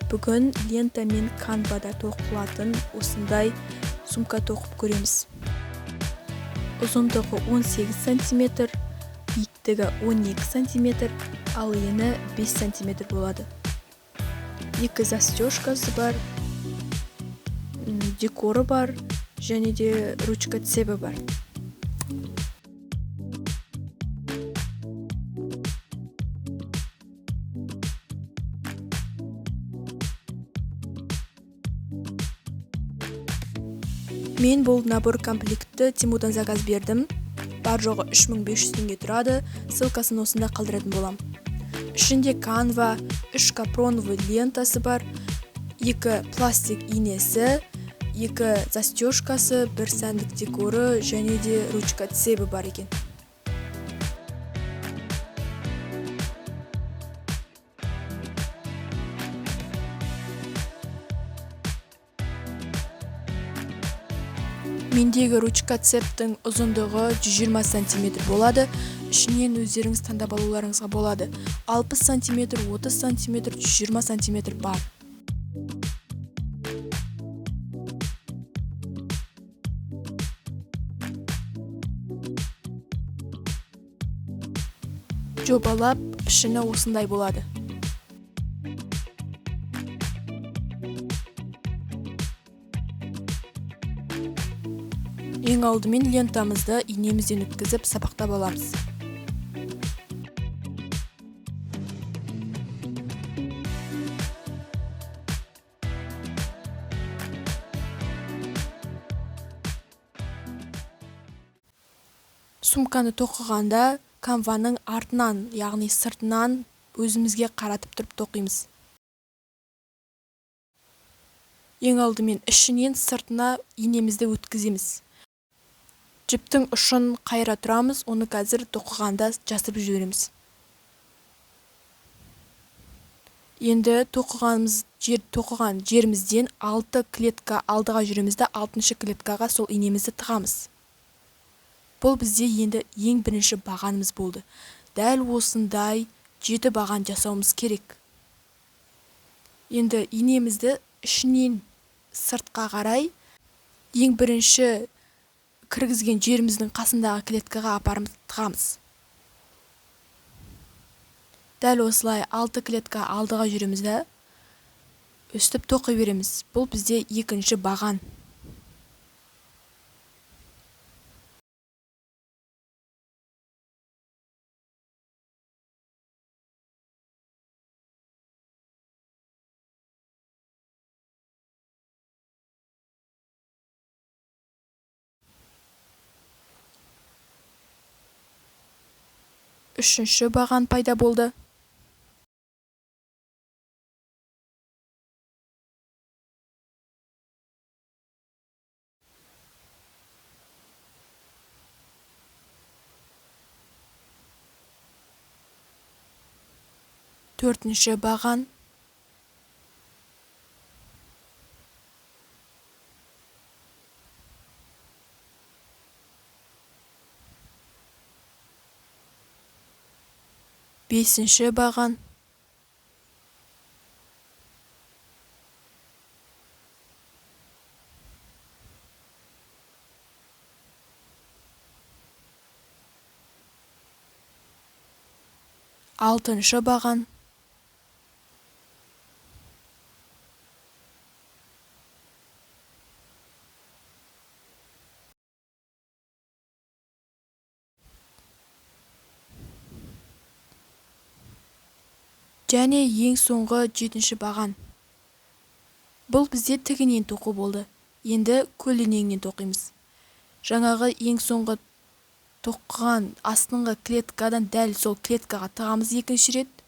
Бүгін лентамен Канвада тоқылатын осындай сумка тоқып көреміз. Ұзындығы 18 см, биіктігі 12 см, ал ені 5 см болады. Екі застежкасы бар, декоры бар, және де ручка цебі бар. Мен бұл набор комплектті Тимудан заказ бердім. Бар жоғы 3500 теңге тұрады. Ссылкасын осында қалдыратын болам. Ішінде канва, 3 капроновый лентасы бар, 2 пластик инесі, 2 застежкасы, 1 сәндік декоры және де ручка цебі бар екен. Мендегі ручка цептің ұзындығы 120 см болады. Ішінен өздеріңіз таңдап алуларыңызға болады. 60 см, 30 см, 120 см бар. Жобалап, пішіні осындай болады. Ең алдымен лентамызды инемізден өткізіп сабақтап аламыз. Сумканы тоқығанда канваның артынан, яғни сыртынан өзімізге қаратып тұрып тоқимыз. Ең алдымен ішінен сыртына инемізді өткіземіз. Жіптің ұшын қайыра тұрамыз, оны қазір тоқығанда жасырып жібереміз. Енді тоқыған жерімізден 6 клетка алдыға жүремізді, 6-шы клеткаға сол инемізді тығамыз. Бұл бізде енді ең бірінші бағанымыз болды. Дәл осындай 7 баған жасауымыз керек. Енді инемізді ішінен сыртқа қарай ең бірінші кіргізген жеріміздің қасындағы клеткаға апарып тығамыз. Дәл осылай 6 клетка алдыға жүремізді, өстіп тоқи береміз. Бұл бізде екінші баған. Үшінші баған пайда болды. Төртінші баған. Бесінші баған. Алтыншы баған. Және ең соңғы 7-ші баған. Бұл бізде тігінен тоқу болды. Енді көлденеңінен тоқимыз. Жаңағы ең соңғы тоқыған астыңғы клеткадан дәл сол клеткаға тығамыз екінші рет.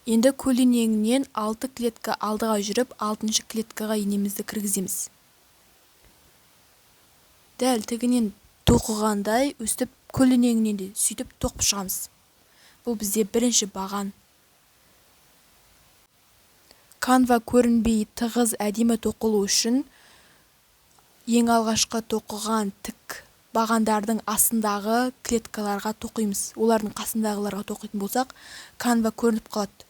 Енді көлденеңінен 6 клетка алдыға жүріп, 6-шы клеткаға инемізді кіргіземіз. Дәл тігінен тоқығандай өстіп көлденеңінен де сөйтіп тоқып шығамыз. Бұл бізде бірінші баған. Канва көрінбей тығыз әдемі тоқылу үшін ең алғашқы тоқыған тік бағандардың астындағы клеткаларға тоқимыз. Олардың қасындағыларға тоқитын болсақ, канва көрініп қалады.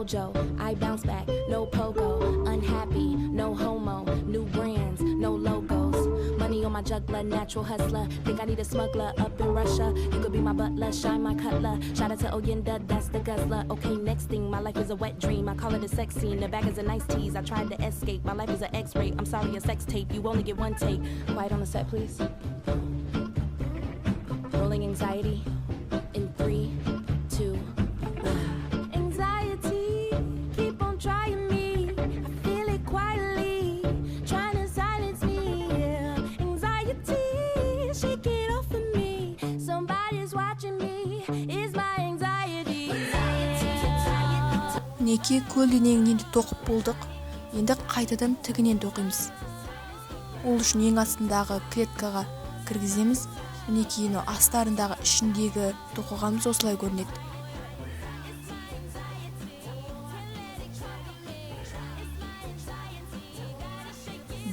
mojo. I bounce back, no pogo. Unhappy, no homo. New brands, no logos. Money on my juggler, natural hustler. Think I need a smuggler up in Russia. You could be my butler, shine my cutler. Shout out to Oyenda, that's the guzzler. Okay, next thing, my life is a wet dream. I call it a sex scene. The bag is a nice tease. I tried to escape. My life is an X-ray. I'm sorry, a sex tape. You only get one take. Quiet on the set, please. Rolling anxiety in 3, 2, 1. Anxiety, keep on trying me. I feel it quietly, trying to silence me. Yeah. Anxiety, shake it off of me. Somebody's watching me. It's my anxiety. Мінекей көлденеңінен тоқып болдық. Енді қайтадан тігінен тоқимыз. Ол үшін ең астындағы клеткаға кіргіземіз. Мінекей астарындағы ішіндегі тоқылғанымыз осылай көрінеді.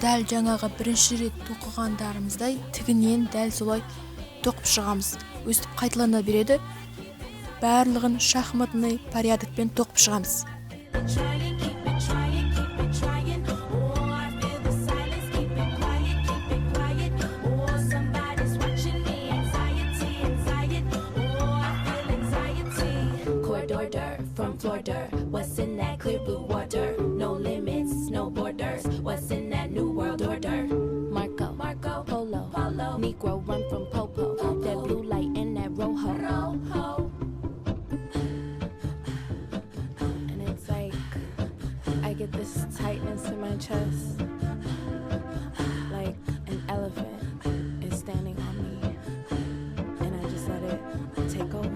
Дәл жаңағы бірінші рет тоқылғандарымыздай тігінен дәл солай тоқып шығамыз. Өстіп қайталана береді. Барлығын шахматный порядокпен тоқып шығамыз. What's in that clear blue water? No limits, no borders. What's in that new world order? Marco, Polo, Negro run from Popo. That blue light and that rojo. And it's like I get this tightness in my chest, like an elephant is standing on me, and I just let it take over.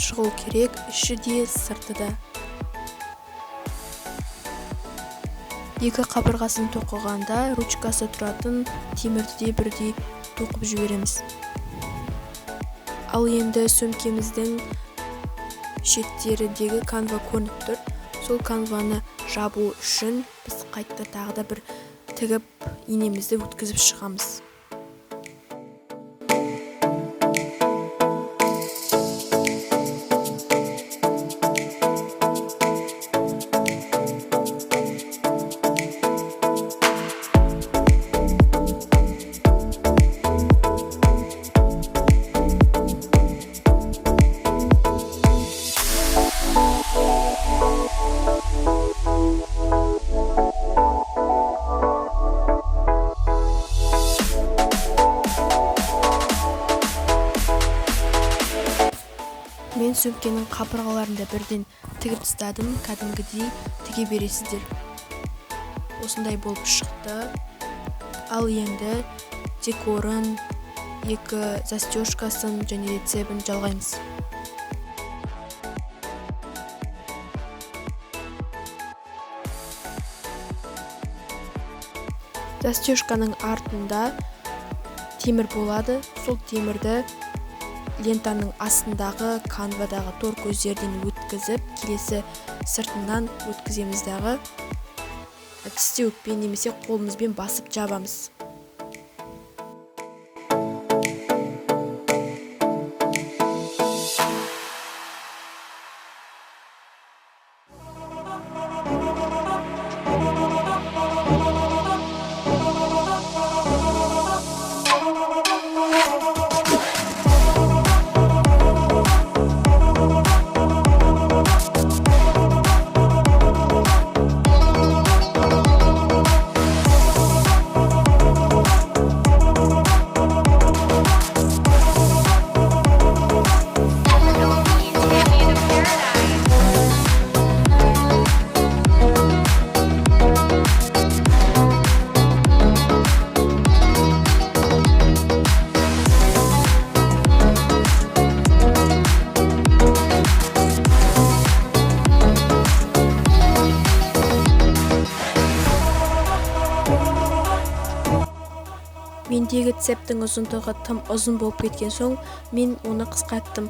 шығу керек, іші де сырты да. Екі қабырғасын тоқығанда ручкасы тұратын темірді де бірдей тоқып жібереміз. Ал енді сөмкеміздің шеттеріндегі канва көрініп тұр. Сол канваны жабу үшін біз қайта тағы да бір тігіп инемізді өткізіп шығамыз. Мен сөмкенің қабырғаларында бірден тігіп тастадым, кәдімгідей тіге бересіздер. Осындай болып шықты. Ал енді декорын, екі застежкасын және рецебін жалғаймыз. Застежканың артында темір болады. Сол темірді лентаның астындағы канвадағы тор көздерден өткізіп, келесі сыртынан өткіземіз дағы. Тістеуікпен немесе қолымызбен басып жабамыз. Мендегі цептің ұзындығы тым ұзын болып кеткен соң, мен оны қысқарттым.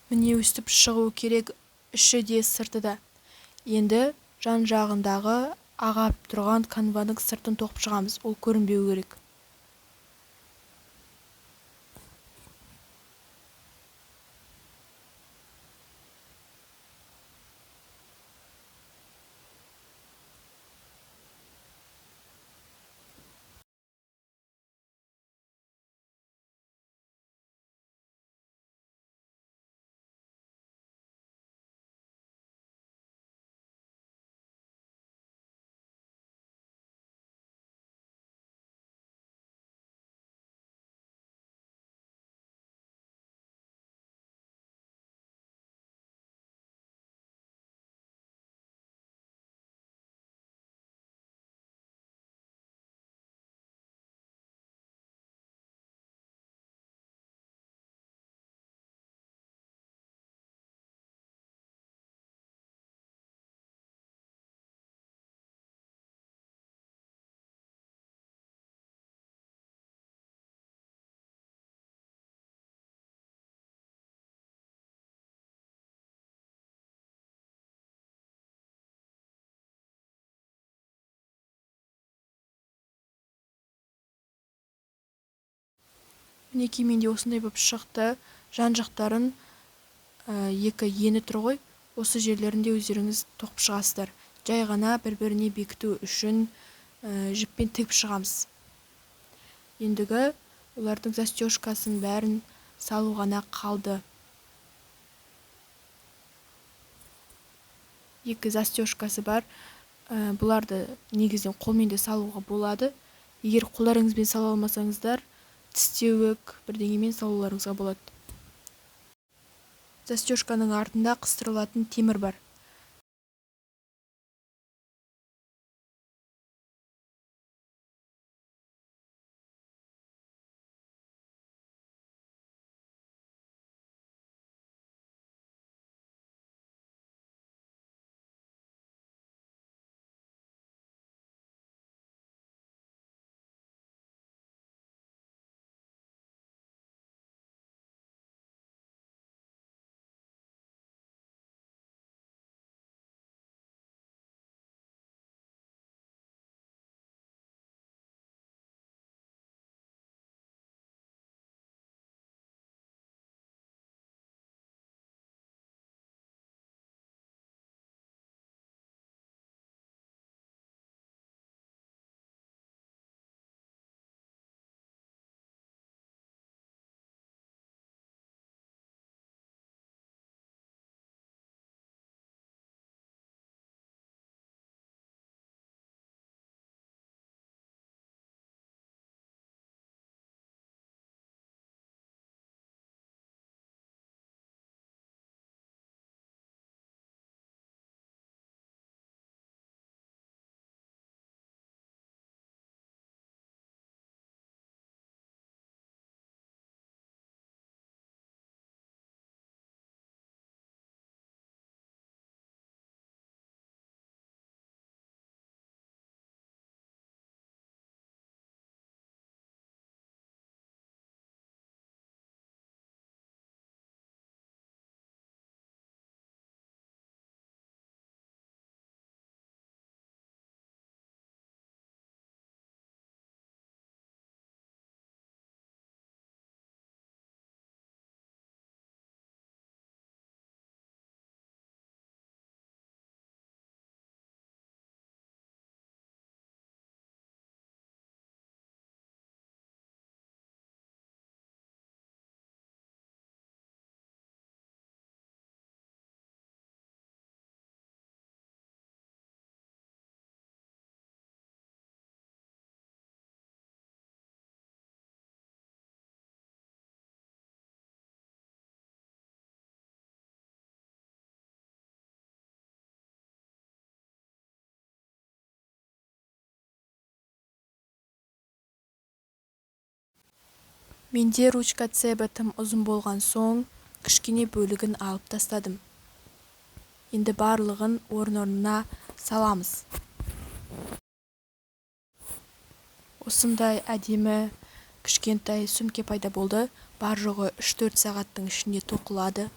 Міне өстіп шығу керек, іші де сырты да. Енді жан жағындағы ағарып тұрған канваның сыртын тоқып шығамыз, ол көрінбеу керек. Мінекей менде осындай болып шықты. Жан-жақтарын екі ені тұр ғой, осы жерлерінде өздеріңіз тоқып шығасыздар. Жай ғана бір-біріне бекіту үшін жіппен тігіп шығамыз. Ендігі олардың застежкасын бәрін салу ғана қалды. Екі застежкасы бар. Бұларды негізінен қолмен де салуға болады. Егер қолдарыңызбен сала алмасаңыздар, тістеуік бірдеңемен салуларыңызға болады. Застежканың артында қыстырылатын темір бар. Менде ручка цебі тым ұзын болған соң, кішкене бөлігін алып тастадым. Енді барлығын орнына саламыз. Осындай әдемі кішкентай сөмке пайда болды. Бар жоғы 3-4 сағаттың ішінде тоқылады.